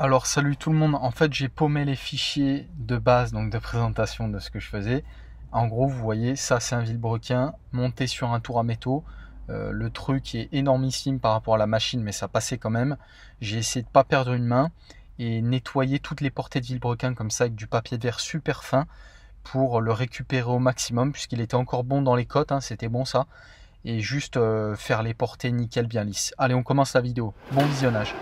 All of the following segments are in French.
Alors salut tout le monde, en fait j'ai paumé les fichiers de base, donc de présentation de ce que je faisais. En gros vous voyez, ça c'est un vilebrequin monté sur un tour à métaux. Le truc est énormissime par rapport à la machine, mais ça passait quand même. J'ai essayé de ne pas perdre une main et nettoyer toutes les portées de vilebrequin comme ça avec du papier de verre super fin pour le récupérer au maximum, puisqu'il était encore bon dans les côtes, hein, c'était bon ça. Et juste faire les portées nickel bien lisses. Allez, on commence la vidéo. Bon visionnage.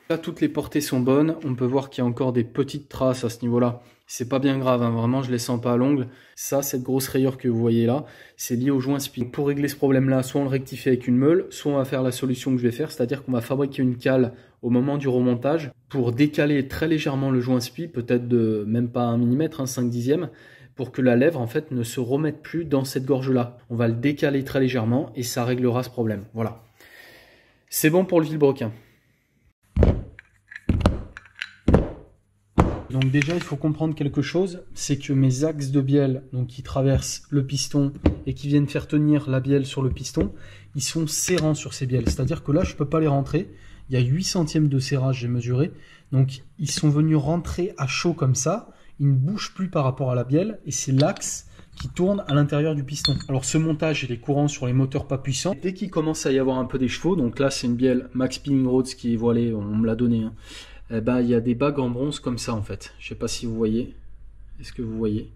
Là, toutes les portées sont bonnes. On peut voir qu'il y a encore des petites traces à ce niveau-là. C'est pas bien grave, hein. Vraiment, je les sens pas à l'ongle. Ça, cette grosse rayure que vous voyez là, c'est lié au joint spi. Pour régler ce problème-là, soit on le rectifie avec une meule, soit on va faire la solution que je vais faire, c'est-à-dire qu'on va fabriquer une cale au moment du remontage pour décaler très légèrement le joint spi, peut-être de même pas 1 mm, 5/10, pour que la lèvre en fait ne se remette plus dans cette gorge-là. On va le décaler très légèrement et ça réglera ce problème. Voilà. C'est bon pour le vilebrequin. Donc déjà, il faut comprendre quelque chose, c'est que mes axes de bielle, donc qui traversent le piston et qui viennent faire tenir la bielle sur le piston, ils sont serrants sur ces bielles. C'est-à-dire que là, je ne peux pas les rentrer. Il y a 8 centièmes de serrage, j'ai mesuré. Donc, ils sont venus rentrer à chaud comme ça. Ils ne bougent plus par rapport à la bielle et c'est l'axe qui tourne à l'intérieur du piston. Alors, ce montage, il est courant sur les moteurs pas puissants. Dès qu'il commence à y avoir un peu d'écheveau, donc là, c'est une bielle Max Spinning Rhodes qui est voilée, on me l'a donné, hein. Eh ben, il y a des bagues en bronze comme ça en fait. Je sais pas si vous voyez. Est-ce que vous voyez?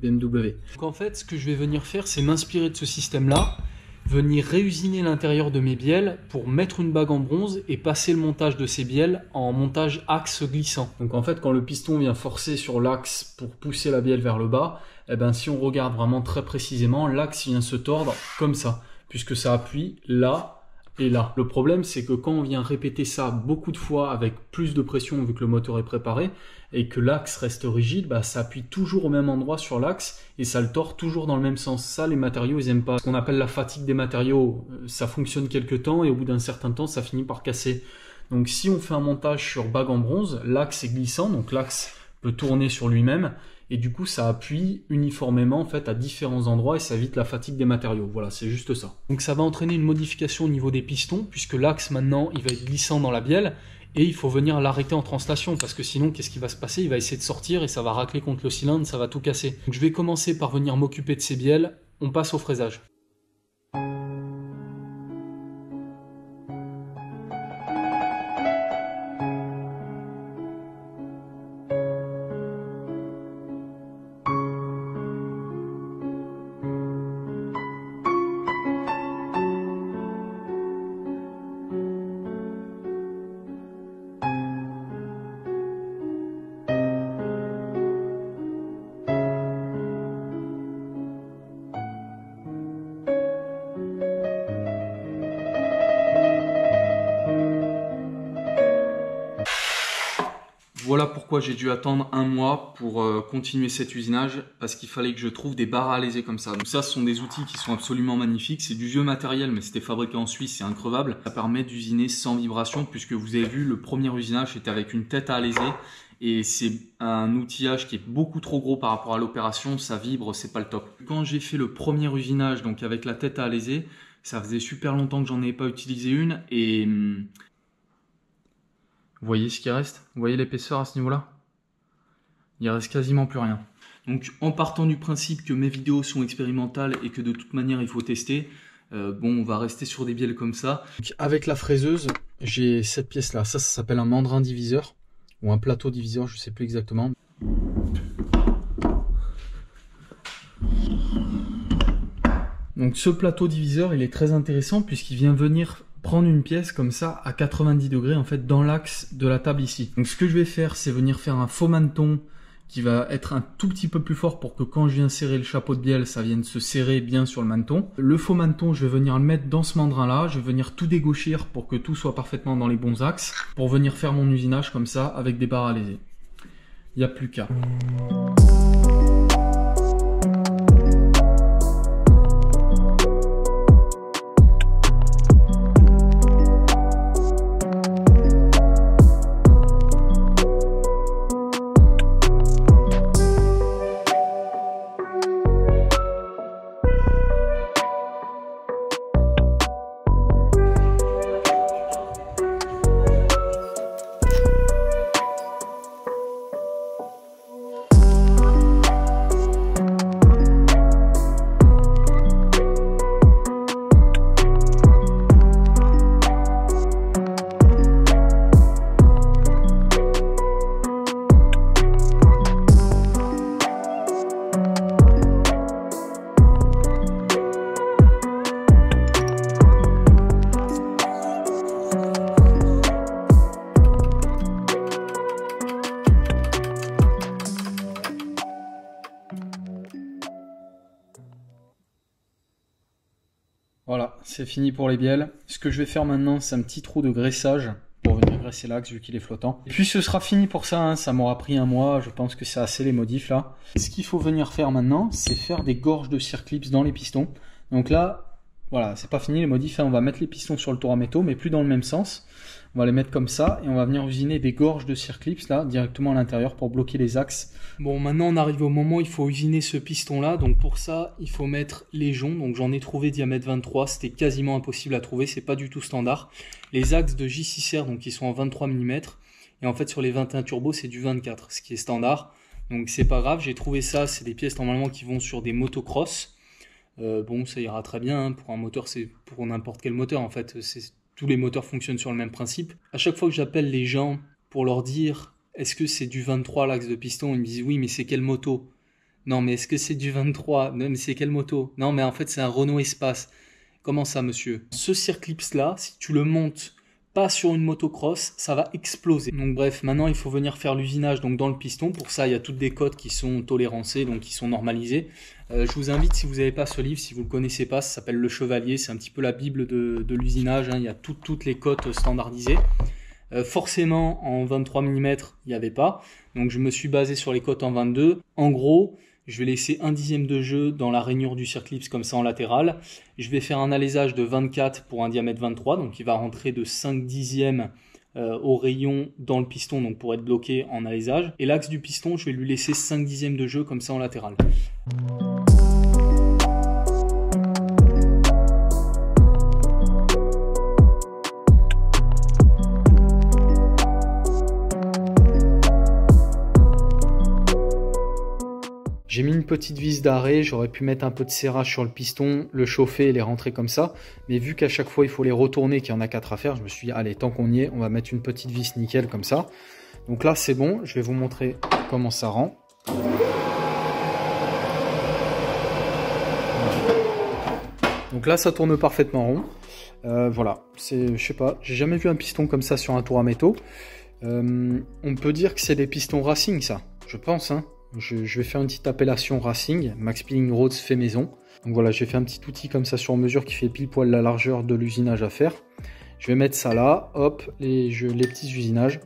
BMW. Donc en fait, ce que je vais venir faire, c'est m'inspirer de ce système-là, venir réusiner l'intérieur de mes bielles pour mettre une bague en bronze et passer le montage de ces bielles en montage axe glissant. Donc en fait, quand le piston vient forcer sur l'axe pour pousser la bielle vers le bas, eh ben, si on regarde vraiment très précisément, l'axe vient se tordre comme ça, puisque ça appuie là et là. Le problème, c'est que quand on vient répéter ça beaucoup de fois avec plus de pression vu que le moteur est préparé et que l'axe reste rigide, bah, ça appuie toujours au même endroit sur l'axe et ça le tord toujours dans le même sens. Ça, les matériaux, ils aiment pas. Ce qu'on appelle la fatigue des matériaux, ça fonctionne quelques temps et au bout d'un certain temps, ça finit par casser. Donc si on fait un montage sur bague en bronze, l'axe est glissant, donc l'axe peut tourner sur lui-même. Et du coup, ça appuie uniformément en fait à différents endroits et ça évite la fatigue des matériaux. Voilà, c'est juste ça. Donc ça va entraîner une modification au niveau des pistons puisque l'axe maintenant, il va être glissant dans la bielle et il faut venir l'arrêter en translation parce que sinon, qu'est-ce qui va se passer? Il va essayer de sortir et ça va racler contre le cylindre, ça va tout casser. Donc je vais commencer par venir m'occuper de ces bielles. On passe au fraisage. Voilà pourquoi j'ai dû attendre 1 mois pour continuer cet usinage, parce qu'il fallait que je trouve des barres à alaiser comme ça. Donc ça, ce sont des outils qui sont absolument magnifiques. C'est du vieux matériel, mais c'était fabriqué en Suisse, c'est increvable. Ça permet d'usiner sans vibration, puisque vous avez vu, le premier usinage était avec une tête à alaiser. Et c'est un outillage qui est beaucoup trop gros par rapport à l'opération, ça vibre, c'est pas le top. Quand j'ai fait le premier usinage, donc avec la tête à alaiser, ça faisait super longtemps que j'en ai pas utilisé une, et... Vous voyez ce qui reste? Vous voyez l'épaisseur à ce niveau-là? Il reste quasiment plus rien. Donc en partant du principe que mes vidéos sont expérimentales et que de toute manière il faut tester, bon, on va rester sur des bielles comme ça. Donc, avec la fraiseuse, j'ai cette pièce-là. Ça s'appelle un mandrin diviseur ou un plateau diviseur, je ne sais plus exactement. Donc ce plateau diviseur, il est très intéressant puisqu'il vient venir prendre une pièce comme ça à 90 degrés en fait dans l'axe de la table ici. Donc ce que je vais faire, c'est venir faire un faux maneton qui va être un tout petit peu plus fort pour que quand je viens serrer le chapeau de bielle, ça vienne se serrer bien sur le maneton. Le faux maneton, je vais venir le mettre dans ce mandrin là, je vais venir tout dégauchir pour que tout soit parfaitement dans les bons axes, pour venir faire mon usinage comme ça avec des barres à alaiser. Il n'y a plus qu'à. Voilà, c'est fini pour les bielles. Ce que je vais faire maintenant, c'est un petit trou de graissage pour venir graisser l'axe vu qu'il est flottant. Et puis ce sera fini pour ça, hein. Ça m'aura pris un mois, je pense que c'est assez les modifs là. Et ce qu'il faut venir faire maintenant, c'est faire des gorges de circlips dans les pistons. Donc là, voilà, c'est pas fini les modifs, hein. On va mettre les pistons sur le tour à métaux, mais plus dans le même sens. On va les mettre comme ça et on va venir usiner des gorges de circlips là, directement à l'intérieur pour bloquer les axes. Bon, maintenant on arrive au moment où il faut usiner ce piston là. Donc pour ça, il faut mettre les joncs. Donc j'en ai trouvé diamètre 23, c'était quasiment impossible à trouver, c'est pas du tout standard. Les axes de J6R, donc ils sont en 23 mm. Et en fait sur les 21 turbo, c'est du 24, ce qui est standard. Donc c'est pas grave, j'ai trouvé ça, c'est des pièces normalement qui vont sur des motocross. Bon, ça ira très bien, hein. Pour un moteur, c'est pour n'importe quel moteur en fait. Tous les moteurs fonctionnent sur le même principe. À chaque fois que j'appelle les gens pour leur dire est-ce que c'est du 23 l'axe de piston, ils me disent oui, mais c'est quelle moto? Non, mais est-ce que c'est du 23? Non, mais c'est quelle moto? Non, mais en fait, c'est un Renault Espace. Comment ça, monsieur? Ce circlips là, si tu le montes pas sur une motocross, ça va exploser. Donc bref, maintenant il faut venir faire l'usinage donc dans le piston. Pour ça, il y a toutes des cotes qui sont tolérancées, donc qui sont normalisées. Je vous invite, si vous n'avez pas ce livre, si vous ne le connaissez pas, ça s'appelle Le Chevalier, c'est un petit peu la bible de l'usinage, hein. Il y a toutes les cotes standardisées. Forcément, en 23 mm, il n'y avait pas, donc je me suis basé sur les cotes en 22. En gros, je vais laisser 1/10 de jeu dans la rainure du circlips comme ça en latéral. Je vais faire un alésage de 24 pour un diamètre 23, donc il va rentrer de 5/10 au rayon dans le piston, donc pour être bloqué en alésage. Et l'axe du piston, je vais lui laisser 5/10 de jeu comme ça en latéral. J'ai mis une petite vis d'arrêt, j'aurais pu mettre un peu de serrage sur le piston, le chauffer et les rentrer comme ça. Mais vu qu'à chaque fois il faut les retourner, qu'il y en a 4 à faire, je me suis dit allez, tant qu'on y est, on va mettre une petite vis nickel comme ça. Donc là c'est bon, je vais vous montrer comment ça rend. Donc là ça tourne parfaitement rond. Voilà, je sais pas, j'ai jamais vu un piston comme ça sur un tour à métaux. On peut dire que c'est des pistons racing ça, je pense, hein. Je vais faire une petite appellation Racing, Max Speeding Roads fait maison. Donc voilà, j'ai fait un petit outil comme ça sur mesure qui fait pile poil la largeur de l'usinage à faire. Je vais mettre ça là, hop, les petits usinages.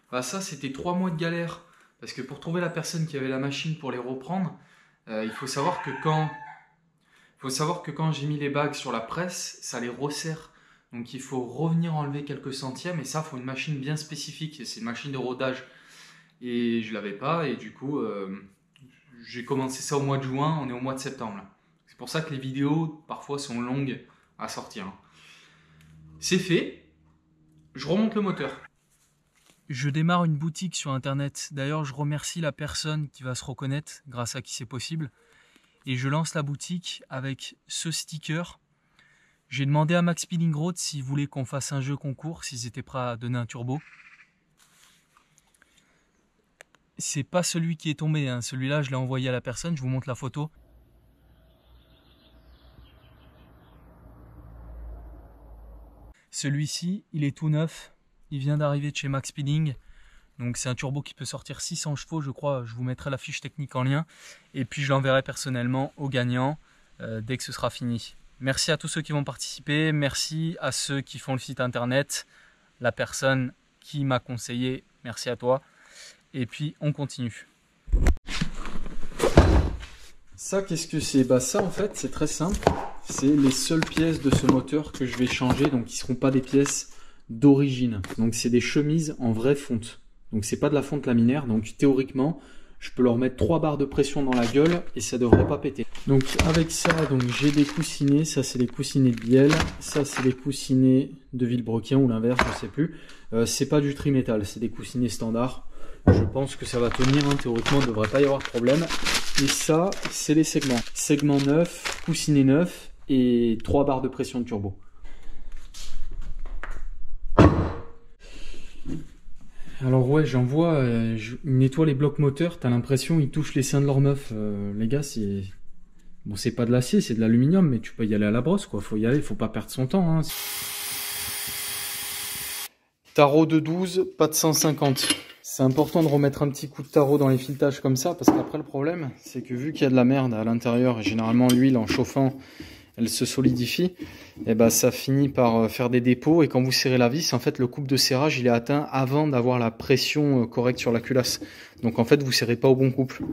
Bah ça c'était 3 mois de galère, parce que pour trouver la personne qui avait la machine pour les reprendre, il faut savoir que quand j'ai mis les bagues sur la presse, ça les resserre. Donc il faut revenir enlever quelques centièmes, et ça faut une machine bien spécifique, c'est une machine de rodage. Et je l'avais pas, et du coup j'ai commencé ça au mois de juin, on est au mois de septembre. C'est pour ça que les vidéos parfois sont longues à sortir. C'est fait, je remonte le moteur. Je démarre une boutique sur internet. D'ailleurs, je remercie la personne qui va se reconnaître, grâce à qui c'est possible. Et je lance la boutique avec ce sticker. J'ai demandé à Max Speeding Roads s'ils voulaient qu'on fasse un jeu concours, s'ils étaient prêts à donner un turbo. C'est pas celui qui est tombé, hein. Celui-là, je l'ai envoyé à la personne. Je vous montre la photo. Celui-ci, il est tout neuf. Il vient d'arriver de chez Max Speeding, donc c'est un turbo qui peut sortir 600 chevaux je crois, je vous mettrai la fiche technique en lien, et puis je l'enverrai personnellement au gagnant dès que ce sera fini. Merci à tous ceux qui vont participer, merci à ceux qui font le site internet, la personne qui m'a conseillé, merci à toi, et puis on continue. Ça qu'est-ce que c'est? Bah ça en fait c'est très simple, c'est les seules pièces de ce moteur que je vais changer, donc qui ne seront pas des pièces d'origine. Donc c'est des chemises en vraie fonte. Donc c'est pas de la fonte laminaire. Donc théoriquement, je peux leur mettre 3 barres de pression dans la gueule et ça devrait pas péter. Donc avec ça, donc j'ai des coussinets. Ça c'est les coussinets de bielle. Ça c'est les coussinets de Villebrequin ou l'inverse, je sais plus. C'est pas du trimétal, c'est des coussinets standards. Je pense que ça va tenir, hein. Théoriquement, il ne devrait pas y avoir de problème. Et ça, c'est les segments. Segment 9, coussinet 9 et 3 barres de pression de turbo. Alors ouais, j'en vois, ils nettoient les blocs moteurs, t'as l'impression ils touchent les seins de leur meuf. Les gars, c'est... Bon, c'est pas de l'acier, c'est de l'aluminium, mais tu peux y aller à la brosse, quoi. Faut y aller, faut pas perdre son temps, hein. Tarot de 12, pas de 150. C'est important de remettre un petit coup de tarot dans les filetages comme ça, parce qu'après le problème, c'est que vu qu'il y a de la merde à l'intérieur, et généralement l'huile en chauffant, elle se solidifie, et ben ça finit par faire des dépôts, et quand vous serrez la vis, en fait le couple de serrage il est atteint avant d'avoir la pression correcte sur la culasse. Donc en fait vous serrez pas au bon couple.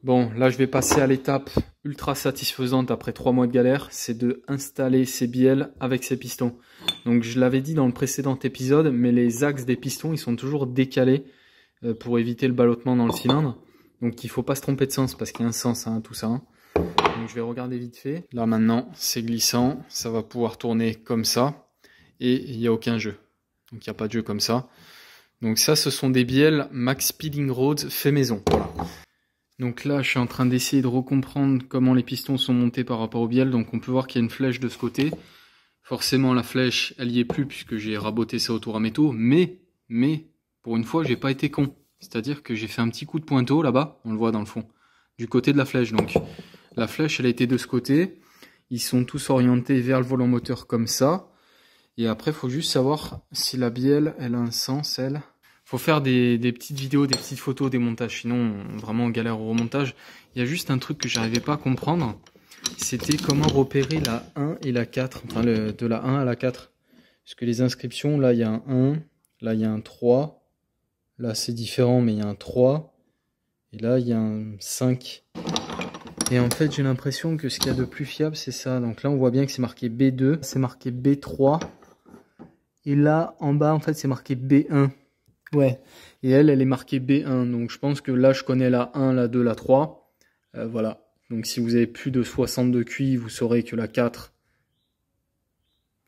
Bon, là je vais passer à l'étape ultra satisfaisante après 3 mois de galère, c'est de installer ces bielles avec ces pistons. Donc je l'avais dit dans le précédent épisode, mais les axes des pistons ils sont toujours décalés pour éviter le ballottement dans le cylindre. Donc il faut pas se tromper de sens parce qu'il y a un sens à tout ça. Donc je vais regarder vite fait. Là maintenant c'est glissant, ça va pouvoir tourner comme ça et il n'y a aucun jeu. Donc il n'y a pas de jeu comme ça. Donc ça ce sont des bielles Max Speeding Roads fait maison. Voilà. Donc là, je suis en train d'essayer de recomprendre comment les pistons sont montés par rapport aux bielles. Donc on peut voir qu'il y a une flèche de ce côté. Forcément, la flèche, elle y est plus puisque j'ai raboté ça autour à métaux. Mais, pour une fois, j'ai pas été con. C'est-à-dire que j'ai fait un petit coup de pointeau là-bas, on le voit dans le fond, du côté de la flèche. Donc la flèche, elle a été de ce côté. Ils sont tous orientés vers le volant moteur comme ça. Et après, il faut juste savoir si la bielle, elle a un sens, elle. Faut faire des petites vidéos, des petites photos, des montages, sinon vraiment on galère au remontage. Il y a juste un truc que j'arrivais pas à comprendre, c'était comment repérer la 1 et la 4, enfin de la 1 à la 4. Parce que les inscriptions, là il y a un 1, là il y a un 3, là c'est différent mais il y a un 3, et là il y a un 5. Et en fait j'ai l'impression que ce qu'il y a de plus fiable c'est ça. Donc là on voit bien que c'est marqué B2, c'est marqué B3, et là en bas en fait c'est marqué B1. Ouais, et elle est marquée B1, donc je pense que là je connais la 1, la 2, la 3, voilà. Donc si vous avez plus de 62 QI, vous saurez que la 4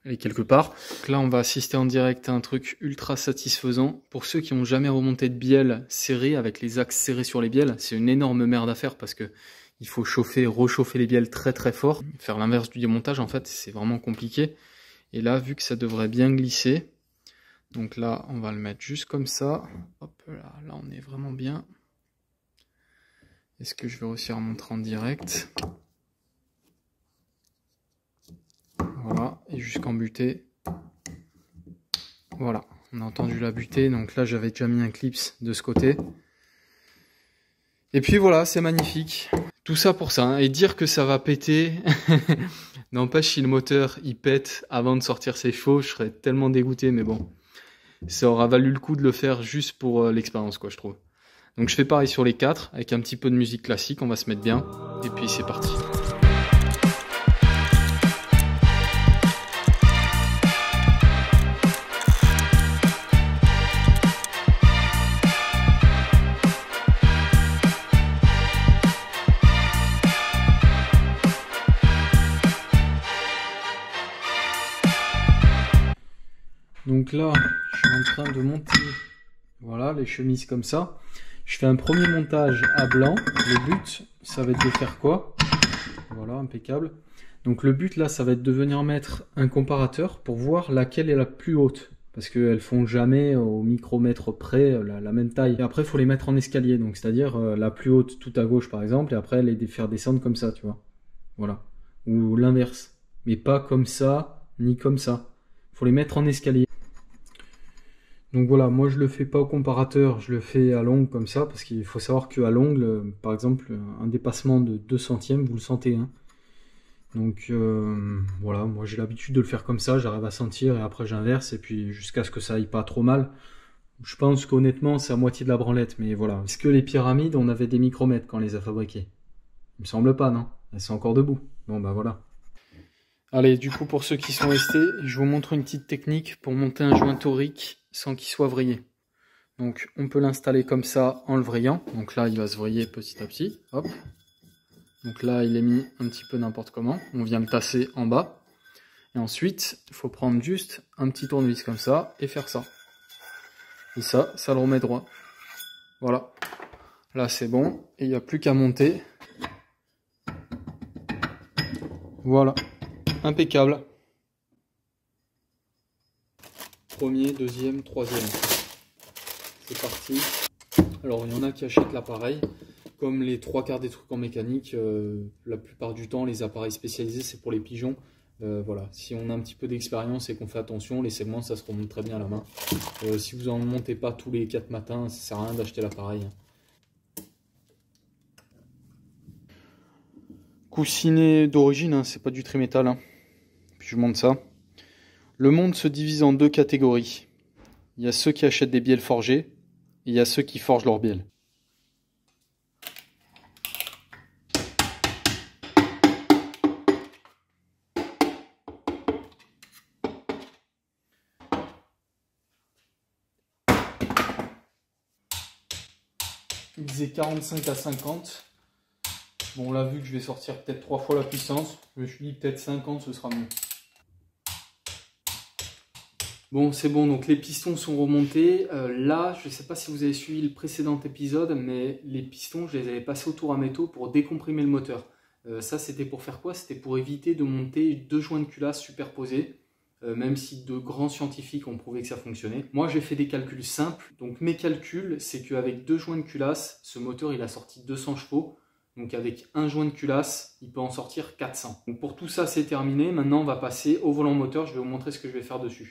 elle est quelque part. Donc là on va assister en direct à un truc ultra satisfaisant. Pour ceux qui n'ont jamais remonté de bielle serrée, avec les axes serrés sur les bielles, c'est une énorme merde à faire parce que il faut chauffer, rechauffer les bielles très très fort. Faire l'inverse du démontage en fait, c'est vraiment compliqué. Et là, vu que ça devrait bien glisser, donc là, on va le mettre juste comme ça. Hop là, là on est vraiment bien. Est-ce que je vais réussir à montrer en direct? Voilà, et jusqu'en butée. Voilà, on a entendu la butée. Donc là, j'avais déjà mis un clips de ce côté. Et puis voilà, c'est magnifique. Tout ça pour ça, hein. Et dire que ça va péter, n'empêche si le moteur il pète avant de sortir ses chevaux, je serais tellement dégoûté, mais bon. Ça aura valu le coup de le faire juste pour l'expérience, quoi, je trouve. Donc je fais pareil sur les 4, avec un petit peu de musique classique, on va se mettre bien, et puis c'est parti. Donc là, je suis en train de monter, voilà, les chemises comme ça. Je fais un premier montage à blanc. Le but, ça va être de faire quoi? Voilà, impeccable. Donc le but là, ça va être de venir mettre un comparateur pour voir laquelle est la plus haute. Parce qu'elles font jamais au micromètre près la même taille. Et après, il faut les mettre en escalier. Donc c'est-à-dire la plus haute tout à gauche par exemple. Et après, les faire descendre comme ça, tu vois. Voilà. Ou l'inverse. Mais pas comme ça, ni comme ça. Il faut les mettre en escalier. Donc voilà, moi je le fais pas au comparateur, je le fais à l'ongle comme ça, parce qu'il faut savoir qu'à l'ongle, par exemple, un dépassement de 2 centièmes, vous le sentez. Hein. Donc voilà, moi j'ai l'habitude de le faire comme ça, j'arrive à sentir et après j'inverse, et puis jusqu'à ce que ça aille pas trop mal. Je pense qu'honnêtement c'est à moitié de la branlette, mais voilà. Est-ce que les pyramides, on avait des micromètres quand on les a fabriquées? Il me semble pas, non? Elles sont encore debout. Bon bah voilà. Allez, du coup pour ceux qui sont restés, je vous montre une petite technique pour monter un joint torique sans qu'il soit vrillé. Donc on peut l'installer comme ça en le vrillant. Donc là il va se vriller petit à petit. Hop. Donc là il est mis un petit peu n'importe comment. On vient le tasser en bas. Et ensuite, il faut prendre juste un petit tournevis comme ça et faire ça. Et ça le remet droit. Voilà. Là, c'est bon. Et il n'y a plus qu'à monter. Voilà. Impeccable. Premier, deuxième, troisième. C'est parti. Alors, il y en a qui achètent l'appareil. Comme les trois quarts des trucs en mécanique, la plupart du temps, les appareils spécialisés, c'est pour les pigeons. Voilà. Si on a un petit peu d'expérience et qu'on fait attention, les segments, ça se remonte très bien à la main. Si vous n'en montez pas tous les 4 matins, ça ne sert à rien d'acheter l'appareil. Coussinet d'origine, hein, c'est pas du trimétal. Hein. Puis je vous montre ça. Le monde se divise en deux catégories. Il y a ceux qui achètent des bielles forgées et il y a ceux qui forgent leurs bielles. Il disait 45 à 50. Bon, là, vu que je vais sortir peut-être 3 fois la puissance, je me suis dit peut-être 50, ce sera mieux. Bon, c'est bon, donc les pistons sont remontés. Là, je ne sais pas si vous avez suivi le précédent épisode, mais les pistons, je les avais passés au tour à métaux pour décomprimer le moteur. Ça, c'était pour faire quoi? C'était pour éviter de monter 2 joints de culasse superposés. Même si de grands scientifiques ont prouvé que ça fonctionnait. Moi, j'ai fait des calculs simples. Donc mes calculs, c'est qu'avec 2 joints de culasse, ce moteur, il a sorti 200 chevaux. Donc avec un joint de culasse, il peut en sortir 400. Donc pour tout ça, c'est terminé. Maintenant, on va passer au volant moteur. Je vais vous montrer ce que je vais faire dessus.